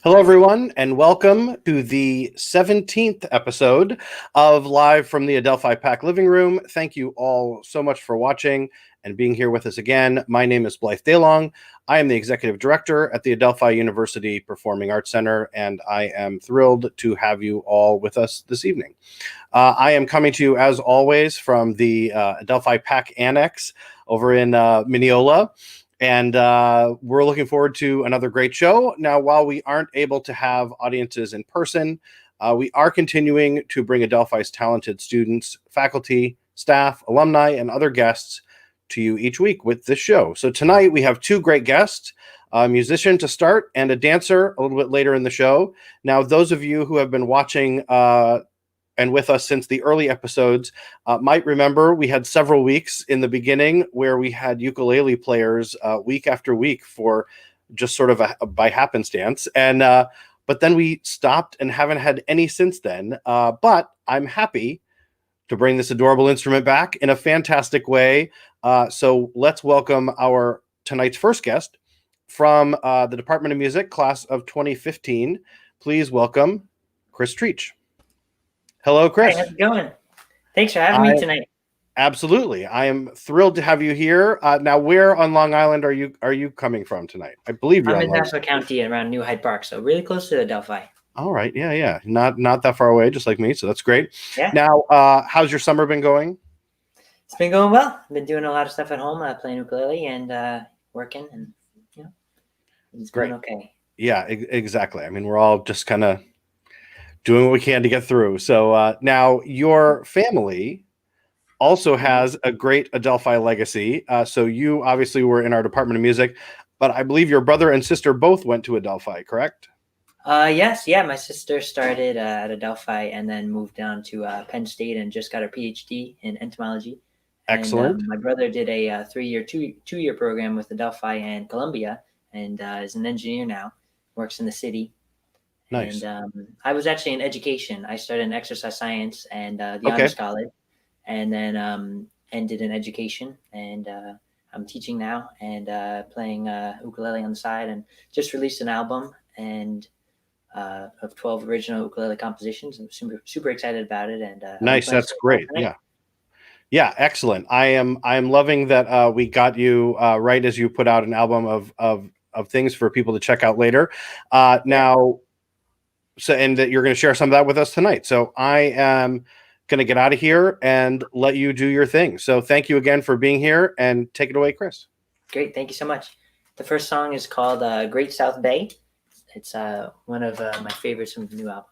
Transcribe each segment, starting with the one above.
Hello, everyone, and welcome to the 17th episode of Live from the Adelphi PAC Living Room. Thank you all so much for watching and being here with us again. My name is Blythe Daylong. I am the Executive Director at the Adelphi University Performing Arts Center, and I am thrilled to have you all with us this evening. I am coming to you, as always, from the Adelphi PAC Annex over in Mineola. And we're looking forward to another great show. Now, while we aren't able to have audiences in person, we are continuing to bring Adelphi's talented students, faculty, staff, alumni, and other guests to you each week with this show. So tonight we have two great guests, a musician to start and a dancer a little bit later in the show. Now, those of you who have been watching and with us since the early episodes might remember we had several weeks in the beginning where we had ukulele players week after week for just sort of by happenstance. And but then we stopped and haven't had any since then. But I'm happy to bring this adorable instrument back in a fantastic way. So let's welcome our tonight's first guest from the Department of Music, class of 2015. Please welcome Chris Treach. Hello, Chris. Hey, how's it going? Thanks for having me tonight. Absolutely. I am thrilled to have you here. Now, where on Long Island are you coming from tonight? I believe you're I'm in Nassau County around New Hyde Park, so really close to Adelphi. All right. Yeah. Not that far away, just like me. So that's great. Yeah. Now, how's your summer been going? It's been going well. I've been doing a lot of stuff at home, playing ukulele and working, and it's going okay. Yeah, exactly. I mean, we're all just kind of doing what we can to get through. So now your family also has a great Adelphi legacy. So you obviously were in our Department of Music, but I believe your brother and sister both went to Adelphi, correct? Yes. Yeah. My sister started at Adelphi and then moved down to Penn State and just got her PhD in entomology. Excellent. And, my brother did a two-year program with Adelphi and Columbia and is an engineer now, works in the city. Nice. And I was actually in education. I started in exercise science and the honors college, and then ended in education. And I'm teaching now and playing ukulele on the side, and just released an album and of 12 original ukulele compositions. I'm super excited about it. And nice. That's great. Yeah. Excellent. I am loving that we got you right as you put out an album of things for people to check out later. Now. So, and that you're going to share some of that with us tonight. So I am going to get out of here and let you do your thing. So thank you again for being here, and take it away, Chris. Great. Thank you so much. The first song is called Great South Bay. It's one of my favorites from the new album.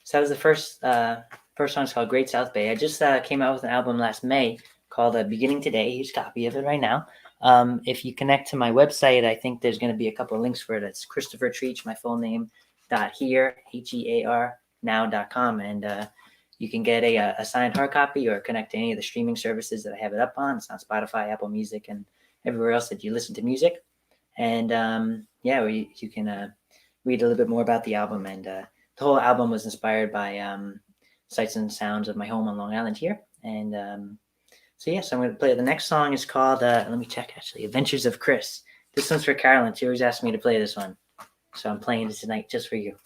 So that was the first song. It's called Great South Bay. I just came out with an album last May called Beginning Today. Here's a copy of it right now. If you connect to my website, I think there's going to be a couple of links for it. It's Christopher Treach, my full name, .here, HEAR, now.com. And you can get a signed hard copy or connect to any of the streaming services that I have it up on. It's on Spotify, Apple Music, and everywhere else that you listen to music. And you can read a little bit more about the album. And the whole album was inspired by sights and sounds of my home on Long Island here. And so I'm going to play. The next song is called, let me check actually, Adventures of Chris. This one's for Carolyn. She always asked me to play this one. So I'm playing it tonight just for you.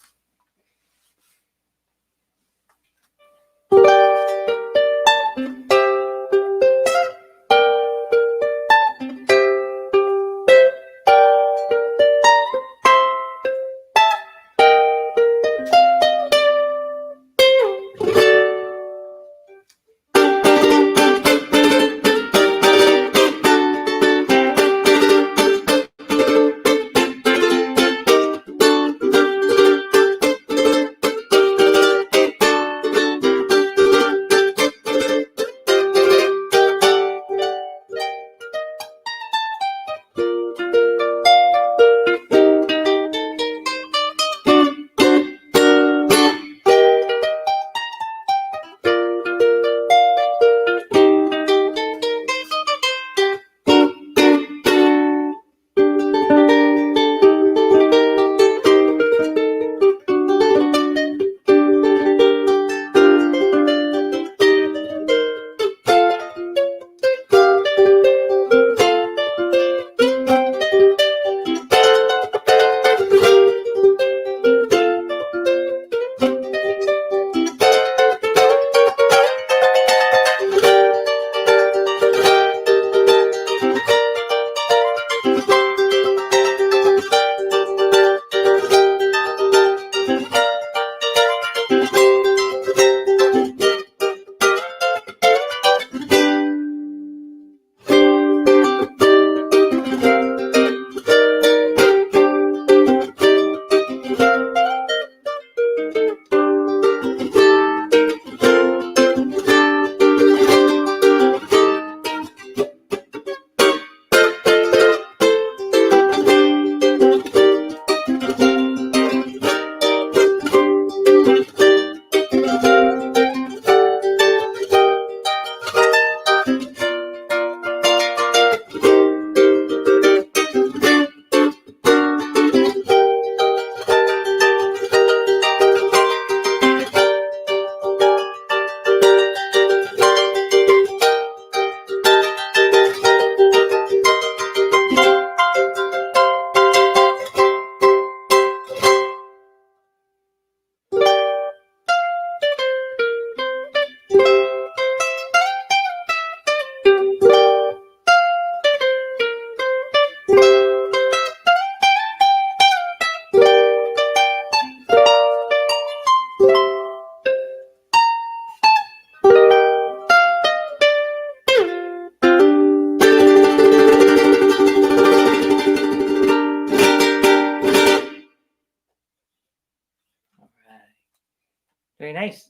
Very nice.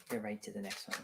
Go right to the next one.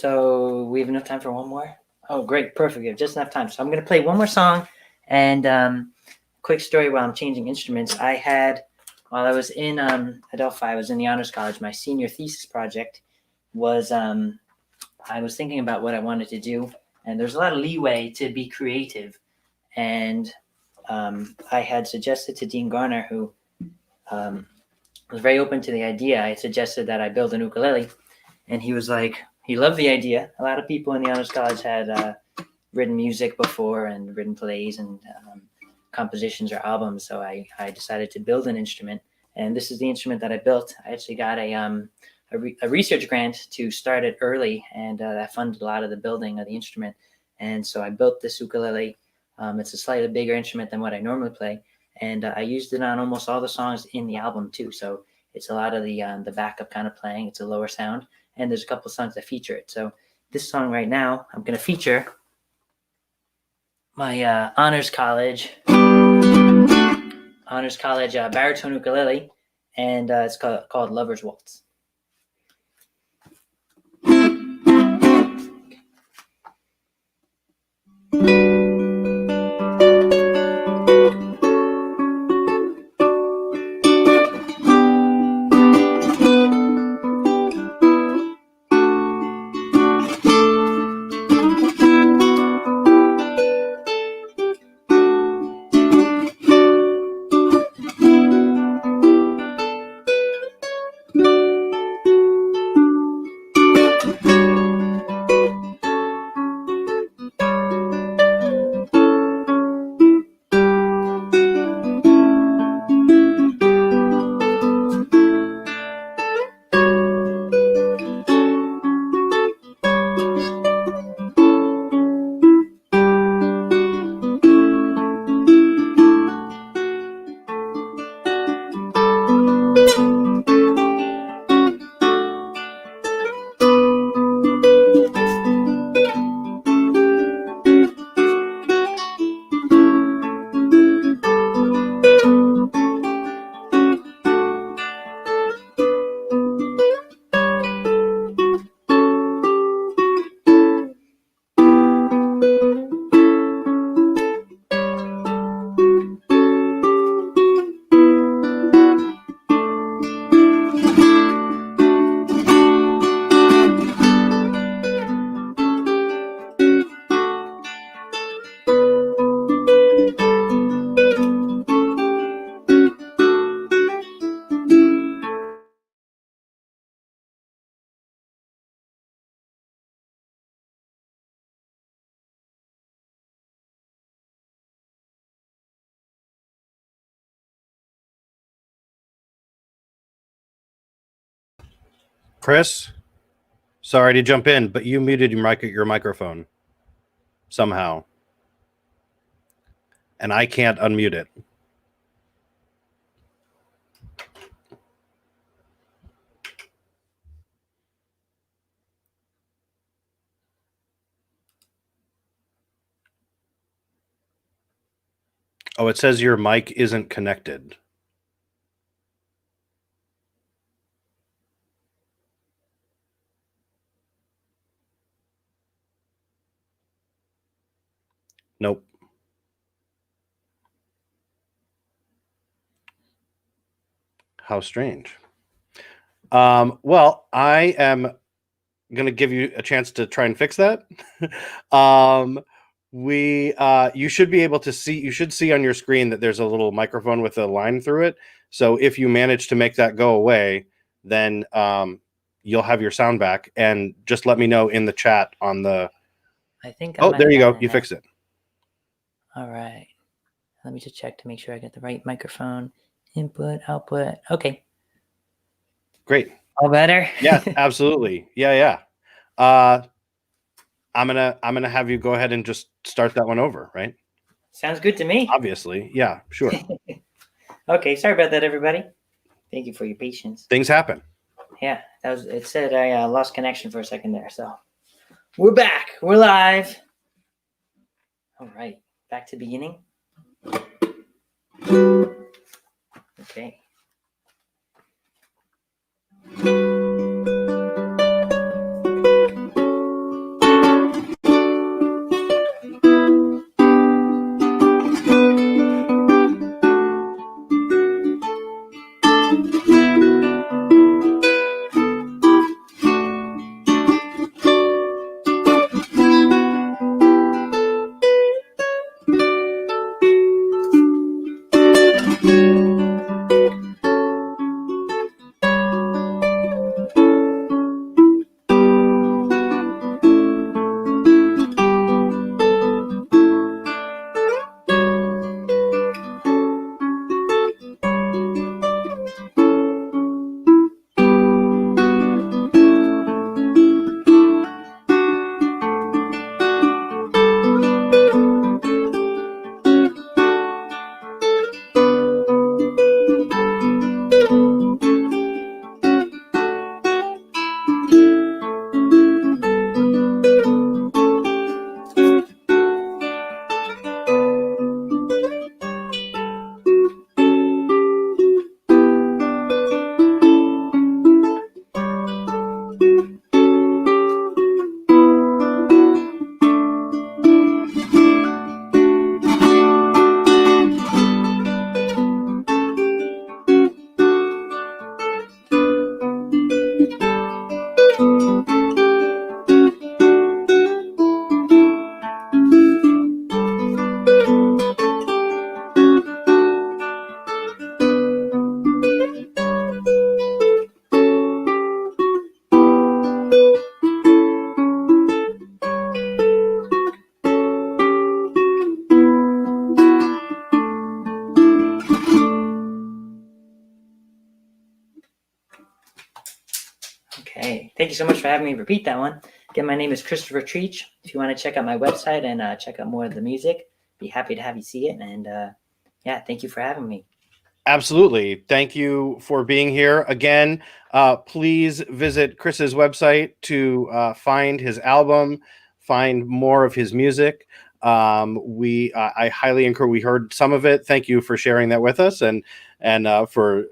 So we have enough time for one more? Oh, great. Perfect. We have just enough time. So I'm going to play one more song. And quick story while I'm changing instruments. While I was in Adelphi, I was in the Honors College. My senior thesis project was I was thinking about what I wanted to do. And there's a lot of leeway to be creative. And I had suggested to Dean Garner, who was very open to the idea. I suggested that I build an ukulele. And he was like, he loved the idea. A lot of people in the Honors College had written music before and written plays and compositions or albums. So I decided to build an instrument. And this is the instrument that I built. I actually got a research grant to start it early, and that funded a lot of the building of the instrument. And so I built this ukulele. It's a slightly bigger instrument than what I normally play. And I used it on almost all the songs in the album too. So it's a lot of the backup kind of playing. It's a lower sound. And there's a couple of songs that feature it. So this song right now, I'm going to feature my Honors College baritone ukulele, and it's called Lover's Waltz. Chris, sorry to jump in, but you muted your microphone somehow, and I can't unmute it. Oh, it says your mic isn't connected. Nope. How strange. Well, I am going to give you a chance to try and fix that. You should be able to see, you should see on your screen that there's a little microphone with a line through it. So if you manage to make that go away, then you'll have your sound back, and just let me know in the chat on the, I think there you go. You fixed it. All right. Let me just check to make sure I get the right microphone. Input, output. Okay. Great. All better? Yeah, absolutely. Yeah. I'm gonna have you go ahead and just start that one over, right? Sounds good to me. Obviously. Yeah, sure. Okay, sorry about that, everybody. Thank you for your patience. Things happen. Yeah, it said I lost connection for a second there. So we're back. We're live. All right. Back to the beginning. Okay. Hey, thank you so much for having me repeat that one. Again, my name is Christopher Treach. If you want to check out my website and check out more of the music, be happy to have you see it. And yeah, thank you for having me. Absolutely. Thank you for being here again. Please visit Chris's website to find his album, find more of his music. I highly encourage. We heard some of it. Thank you for sharing that with us and for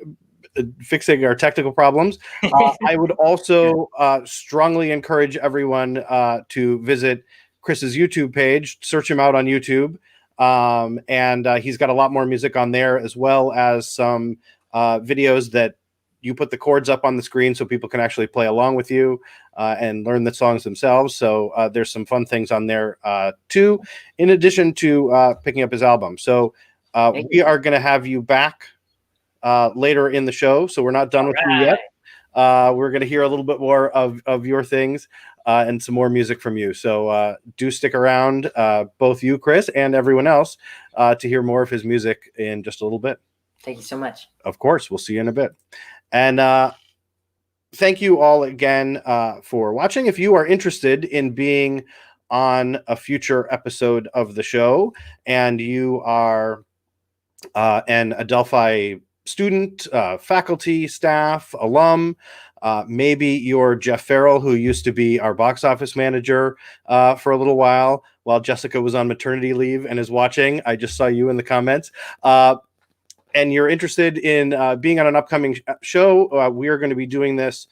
fixing our technical problems. I would also strongly encourage everyone to visit Chris's YouTube page. Search him out on YouTube. And he's got a lot more music on there, as well as some videos that you put the chords up on the screen so people can actually play along with you and learn the songs themselves. So there's some fun things on there too, in addition to picking up his album. So we are going to have you back later in the show. So we're not done with you yet. We're going to hear a little bit more of your things and some more music from you. So do stick around, both you, Chris, and everyone else, to hear more of his music in just a little bit. Thank you so much. Of course. We'll see you in a bit. And thank you all again for watching. If you are interested in being on a future episode of the show and you are an Adelphi student, faculty, staff, alum, maybe you're Jeff Farrell, who used to be our box office manager for a little while Jessica was on maternity leave and is watching. I just saw you in the comments. And you're interested in being on an upcoming show, we are going to be doing this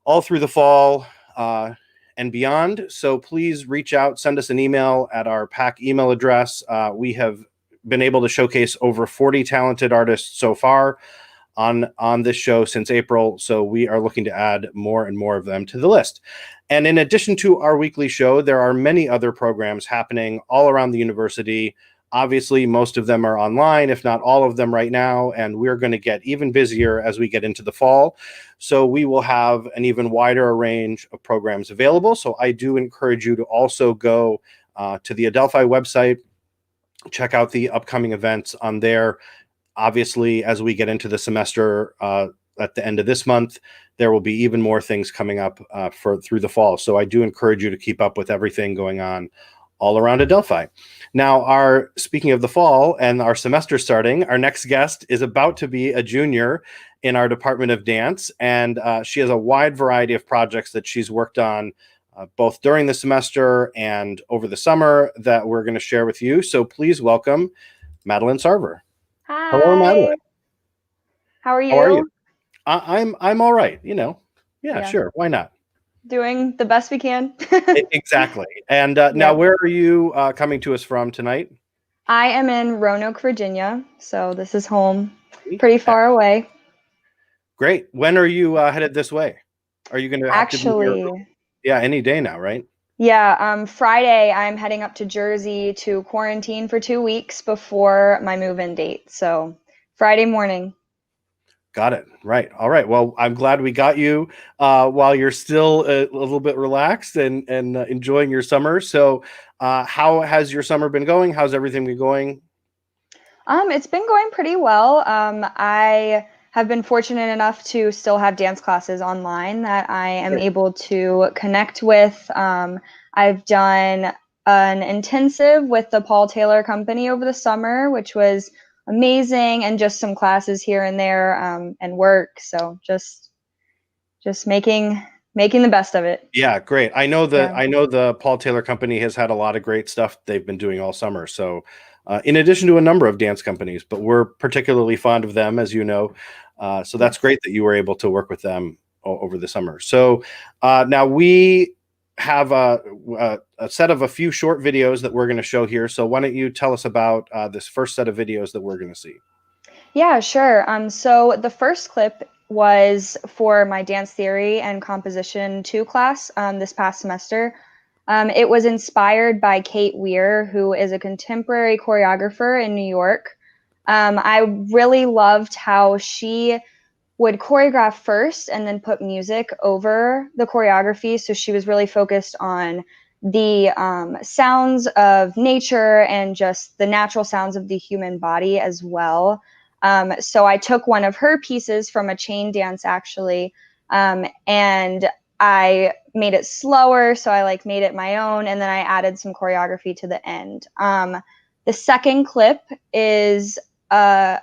all through the fall and beyond. So please reach out, send us an email at our PAC email address. We have been able to showcase over 40 talented artists so far on this show since April. So we are looking to add more and more of them to the list. And in addition to our weekly show, there are many other programs happening all around the university. Obviously, most of them are online, if not all of them right now, and we're going to get even busier as we get into the fall. So we will have an even wider range of programs available. So I do encourage you to also go to the Adelphi website, check out the upcoming events on there. Obviously, as we get into the semester at the end of this month, there will be even more things coming up through the fall. So I do encourage you to keep up with everything going on all around Adelphi. Now, speaking of the fall and our semester starting, our next guest is about to be a junior in our Department of Dance, and she has a wide variety of projects that she's worked on both during the semester and over the summer that we're going to share with you. So please welcome Madeline Sarver. Hi. Hello, Madeline. How are you? How are you? I'm all right. Yeah, sure. Why not? Doing the best we can. Exactly. And now, where are you coming to us from tonight? I am in Roanoke, Virginia. So this is home, pretty far away. Great. When are you headed this way? Are you going to actually? Yeah, any day now, right? Yeah. Friday, I'm heading up to Jersey to quarantine for 2 weeks before my move-in date. So Friday morning. Got it. Right. All right. Well, I'm glad we got you while you're still a little bit relaxed and enjoying your summer. So how has your summer been going? How's everything been going? It's been going pretty well. I have been fortunate enough to still have dance classes online that I am able to connect with. I've done an intensive with the Paul Taylor Company over the summer, which was amazing, and just some classes here and there and work. So just making the best of it. Yeah, great. I know the Paul Taylor Company has had a lot of great stuff they've been doing all summer. So in addition to a number of dance companies, but we're particularly fond of them, as you know. So that's great that you were able to work with them over the summer. So now we have a set of a few short videos that we're going to show here. So why don't you tell us about this first set of videos that we're going to see? Yeah, sure. So the first clip was for my dance theory and composition 2 class this past semester. It was inspired by Kate Weir, who is a contemporary choreographer in New York. I really loved how she would choreograph first and then put music over the choreography. So she was really focused on the sounds of nature and just the natural sounds of the human body as well. So I took one of her pieces from a chain dance, actually, And I made it slower, so I like made it my own, and then I added some choreography to the end. The second clip is a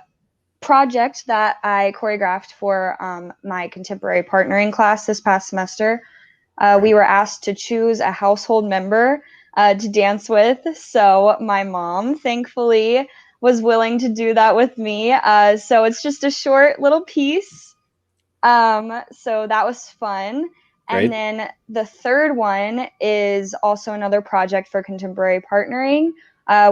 project that I choreographed for my contemporary partnering class this past semester. We were asked to choose a household member to dance with. So my mom, thankfully, was willing to do that with me. So it's just a short little piece. So that was fun. Great. And then the third one is also another project for contemporary partnering.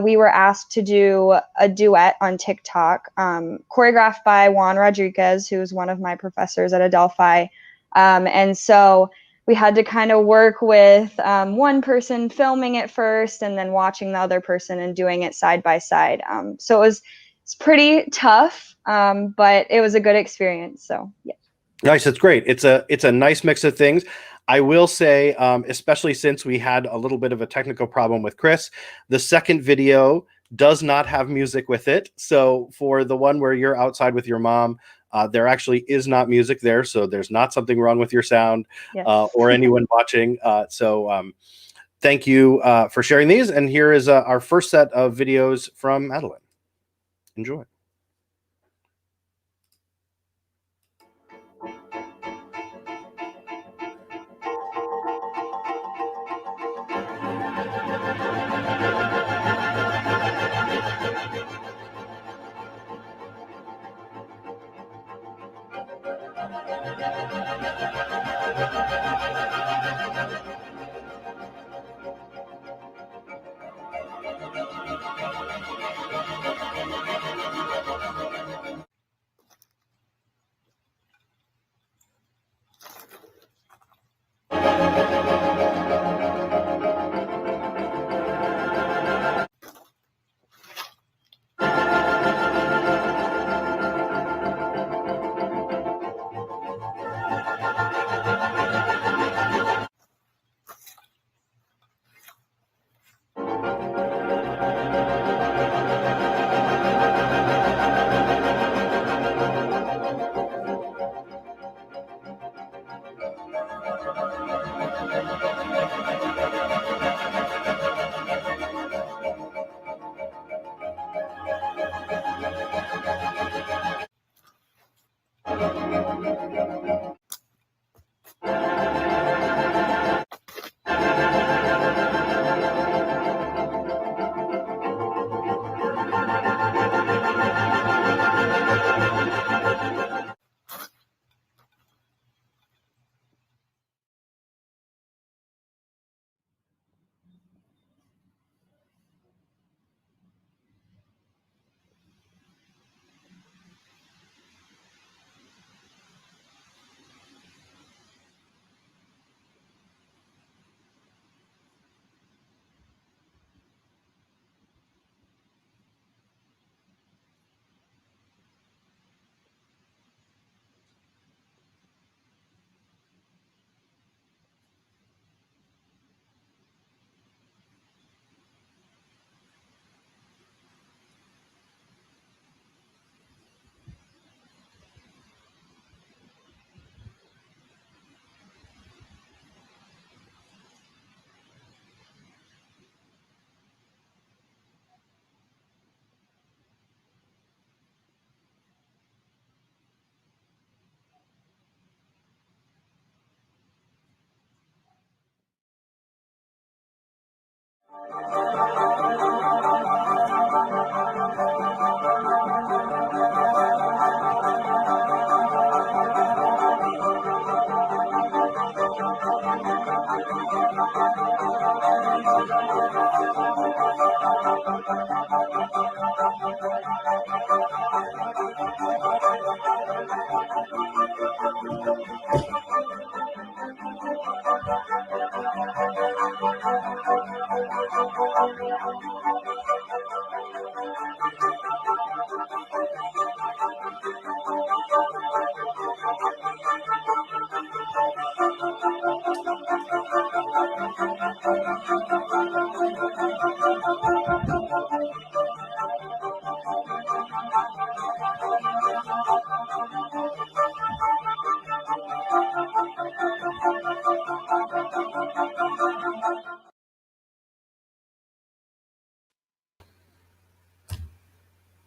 We were asked to do a duet on TikTok, choreographed by Juan Rodriguez, who is one of my professors at Adelphi. And so we had to kind of work with one person filming it first and then watching the other person and doing it side by side. So it's pretty tough, but it was a good experience. So yeah. Nice. That's great. It's a nice mix of things. I will say, especially since we had a little bit of a technical problem with Chris, the second video does not have music with it. So for the one where you're outside with your mom, there actually is not music there. So there's not something wrong with your sound. Yes. Or anyone watching. So thank you for sharing these. And here is our first set of videos from Adeline. Enjoy.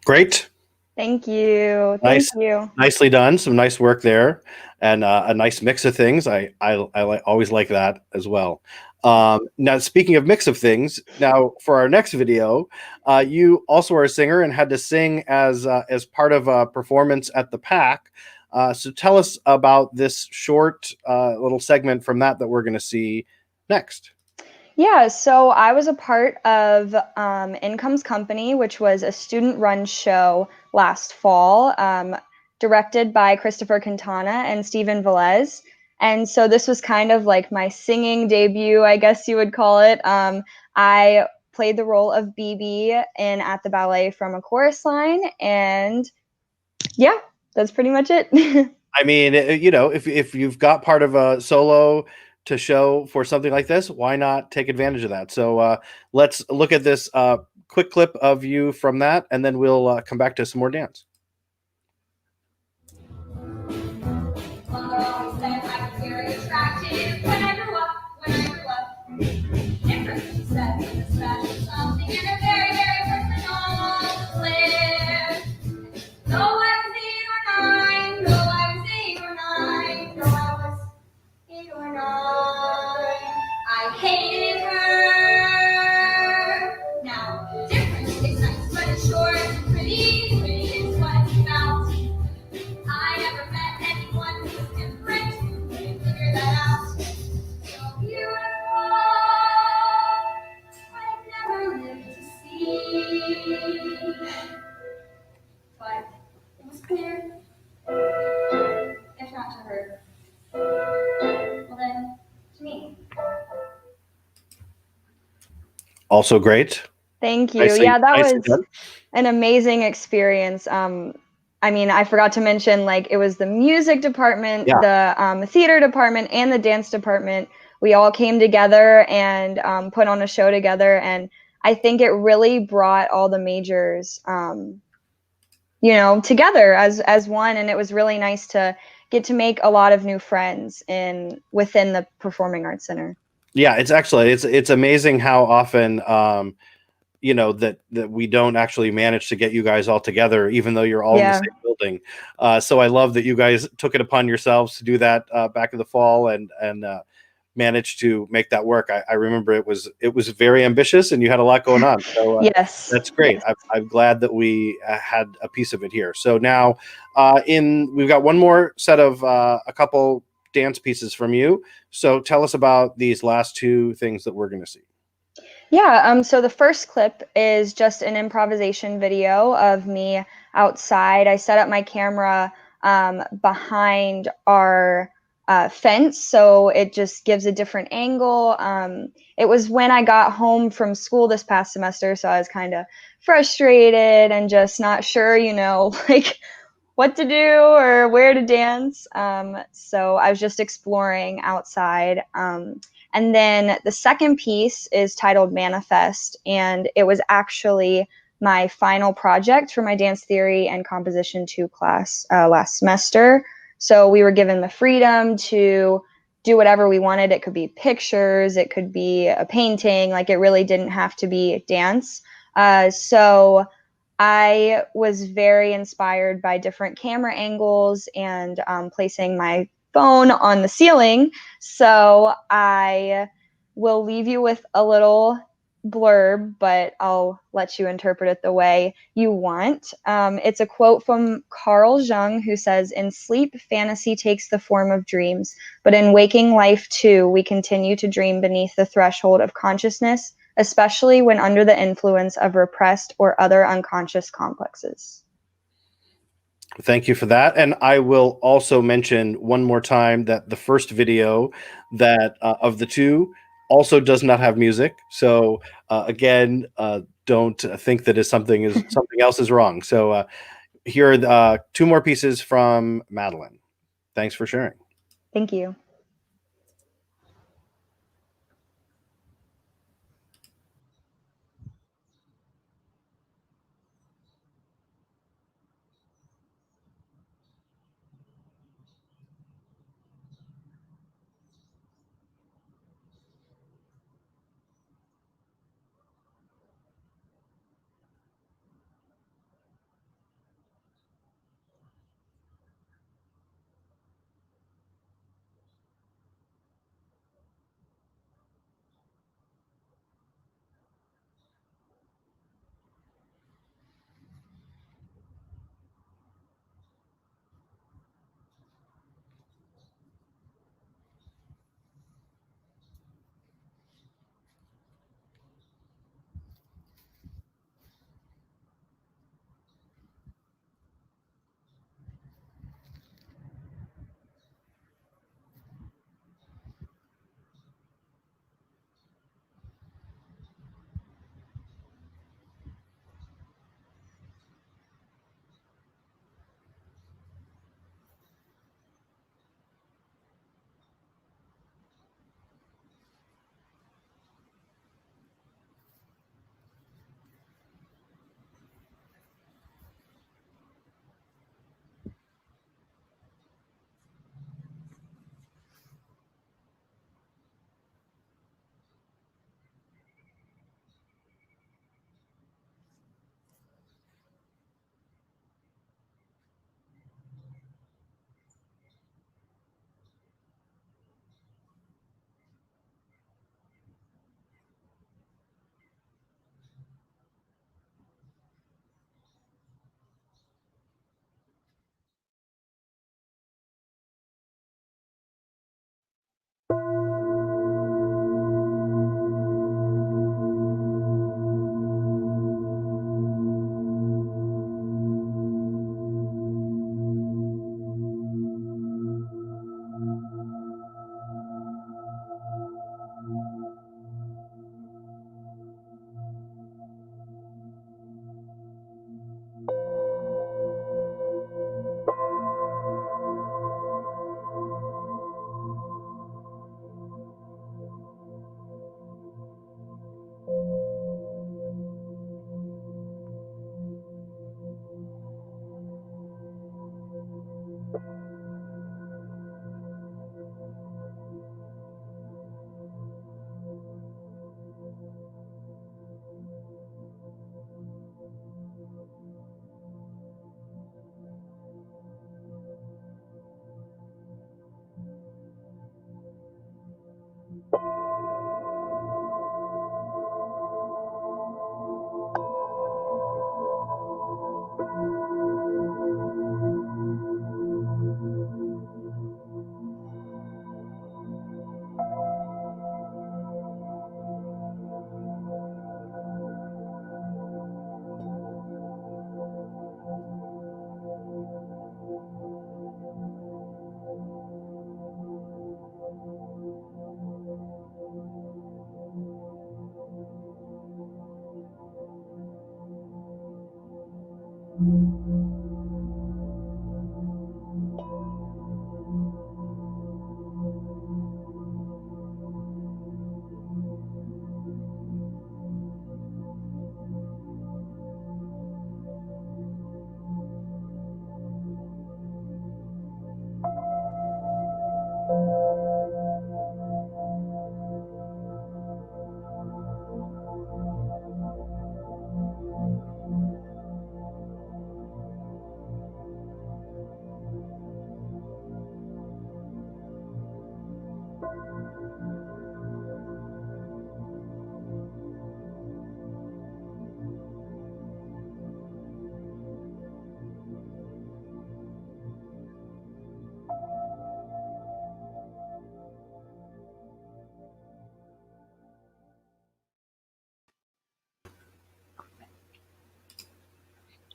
Great. Thank you. Thank Nice. you. Nicely done. Some nice work there, and a nice mix of things. Always like that as well. Now, speaking of mix of things, now for our next video, you also are a singer and had to sing as part of a performance at the PAC. So tell us about this short little segment from that we're going to see next. Yeah, so I was a part of Income's Company, which was a student-run show last fall, directed by Christopher Quintana and Stephen Velez. And so this was kind of like my singing debut, I guess you would call it. I played the role of BB in At the Ballet from a chorus line, and yeah, that's pretty much it. I mean, if you've got part of a solo to show for something like this, why not take advantage of that? So let's look at this quick clip of you from that, and then we'll come back to some more dance. Mother always said I was very attractive when I grew up. Different, she said, with a special something and a very, very personal live. Though I was 8 or 9, though I was 8 or 9, though I was 8 or 9, I hated her. Now, different is nice, but it's short and pretty. Pretty is what it's about. I never met anyone who was different. Couldn't figure that out. So beautiful, I've never lived to see. But it was clear, if not to her, well then, to me. Also great. Thank you. Yeah, that nicely was done. an amazing experience. I mean, I forgot to mention, like, it was the music department, Yeah. the theater department, and the dance department. We all came together and put on a show together, and I think it really brought all the majors, together as one. And it was really nice to get to make a lot of new friends within the Performing Arts Center. Yeah, it's excellent. It's amazing how often that we don't actually manage to get you guys all together, even though you're all in the same building. So I love that you guys took it upon yourselves to do that back in the fall and managed to make that work. I remember it was very ambitious and you had a lot going on. So yes, that's great. Yes. I'm glad that we had a piece of it here. So now we've got one more set of a couple dance pieces from you. So tell us about these last two things that we're going to see. Yeah, so the first clip is just an improvisation video of me outside. I set up my camera behind our fence, so it just gives a different angle. It was when I got home from school this past semester, so I was kind of frustrated and just not sure, like what to do or where to dance. So I was just exploring outside. And then the second piece is titled Manifest, and it was actually my final project for my dance theory and composition 2 class last semester. So we were given the freedom to do whatever we wanted. It could be pictures, it could be a painting, like it really didn't have to be dance. So I was very inspired by different camera angles and placing my phone on the ceiling. So I will leave you with a little blurb, but I'll let you interpret it the way you want. It's a quote from Carl Jung, who says, "In sleep, fantasy takes the form of dreams, but in waking life too, we continue to dream beneath the threshold of consciousness, especially when under the influence of repressed or other unconscious complexes." Thank you for that. And I will also mention one more time that the first video that of the two also does not have music. So again, don't think that something else is wrong. So here are two more pieces from Madeline. Thanks for sharing. Thank you.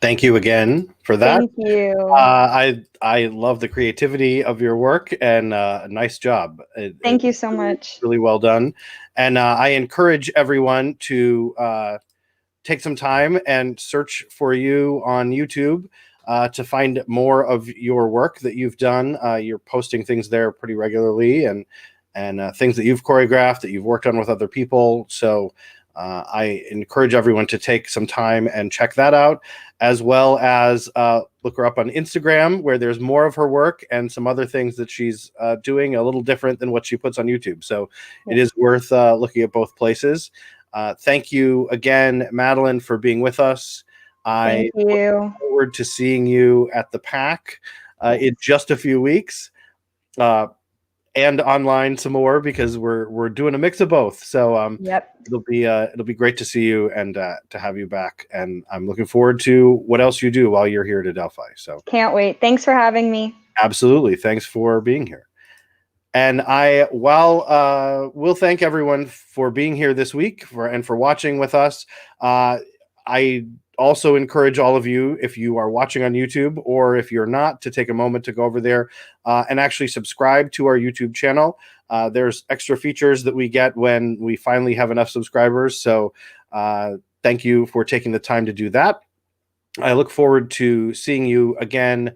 Thank you again for that. Thank you. I love the creativity of your work, and nice job. Thank you so much. Really well done. And I encourage everyone to take some time and search for you on YouTube to find more of your work that you've done. You're posting things there pretty regularly, and things that you've choreographed, that you've worked on with other people. So I encourage everyone to take some time and check that out, as well as look her up on Instagram, where there's more of her work and some other things that she's doing a little different than what she puts on YouTube. So it is worth looking at both places. Thank you again, Madeline, for being with us. Thank you. Look forward to seeing you at the PAC in just a few weeks. And online some more, because we're doing a mix of both. So Yep. it'll be great to see you and to have you back. And I'm looking forward to what else you do while you're here at Adelphi. So Can't wait. Thanks for having me. absolutely, thanks for being here. And we'll thank everyone for being here this week and for watching with us. I also encourage all of you, if you are watching on YouTube or if you're not, to take a moment to go over there and actually subscribe to our YouTube channel. There's extra features that we get when we finally have enough subscribers. So thank you for taking the time to do that. I look forward to seeing you again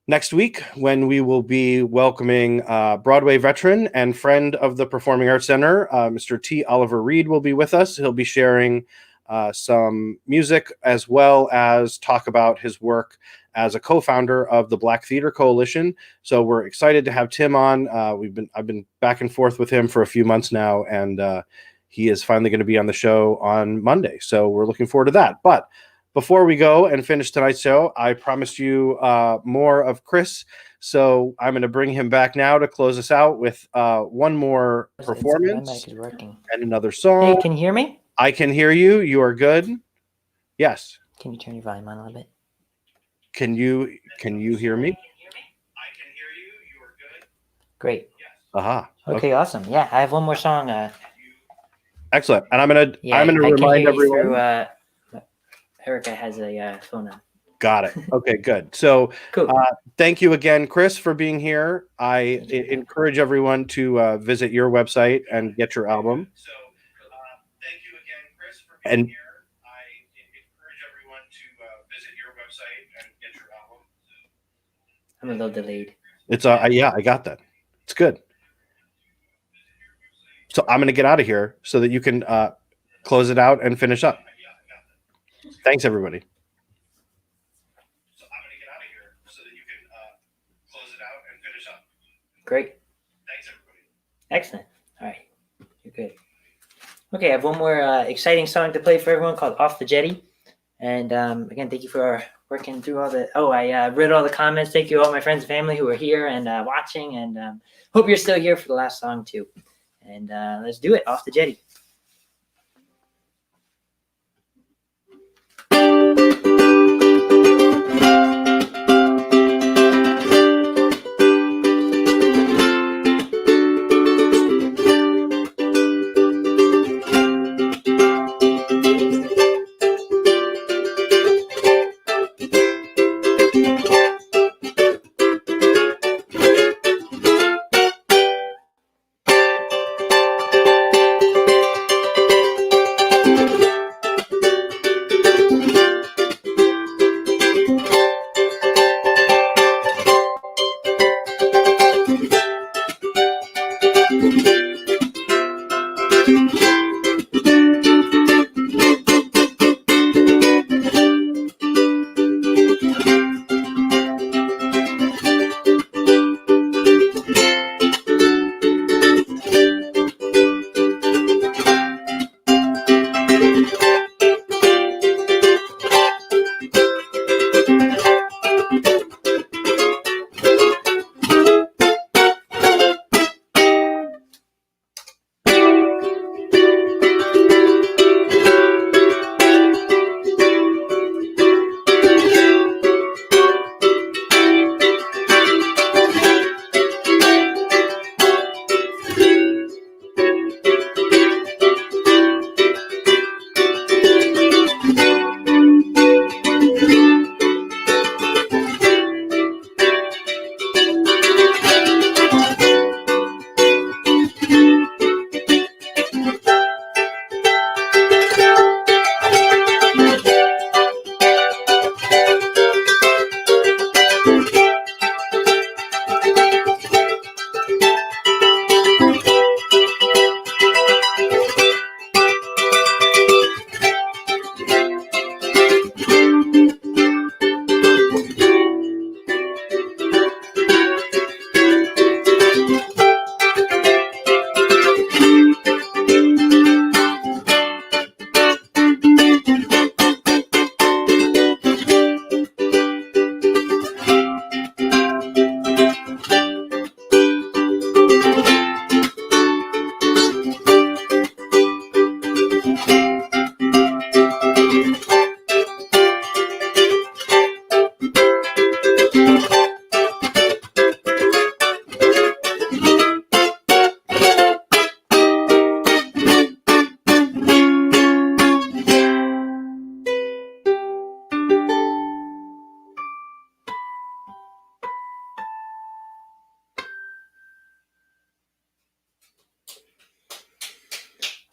next week, when we will be welcoming Broadway veteran and friend of the Performing Arts Center, Mr. T. Oliver Reed will be with us. He'll be sharing some music, as well as talk about his work as a co-founder of the Black Theater Coalition. So we're excited to have Tim on. I've been back and forth with him for a few months now, and he is finally going to be on the show on Monday. So we're looking forward to that. But before we go and finish tonight's show, I promised you more of Chris. So I'm going to bring him back now to close us out with one more performance My mic is working. and another song. Hey, can you hear me? I can hear you. You are good. Yes. Can you turn your volume on a little bit? Can you hear me? Great. Aha. Okay, awesome. Yeah, I have one more song. Excellent. And I'm gonna Yeah, I'm gonna I can remind hear you everyone. through, Erica has a phone on. Got it. Okay, good. So Cool. thank you again, Chris, for being here. I encourage everyone to visit your website and get your album. So thank you again, Chris, for being here. I encourage everyone to visit your website and get your album. I'm a little delayed. It's yeah, I got that. It's good. So I'm going to get out of here so that you can close it out and finish up. Thanks, everybody. So I'm going to get out of here so that you can close it out and finish up. Great. Thanks, everybody. Excellent. All right. You're good. Okay, I have one more exciting song to play for everyone called Off the Jetty. And again, thank you for working through all the... Oh, I read all the comments. Thank you all my friends and family who are here and watching. And hope you're still here for the last song, too. And let's do it. Off the Jetty.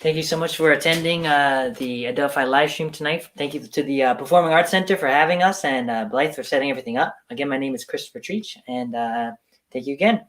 Thank you so much for attending the Adelphi live stream tonight. Thank you to the Performing Arts Center for having us, and Blythe for setting everything up. Again, my name is Christopher Treach, and thank you again.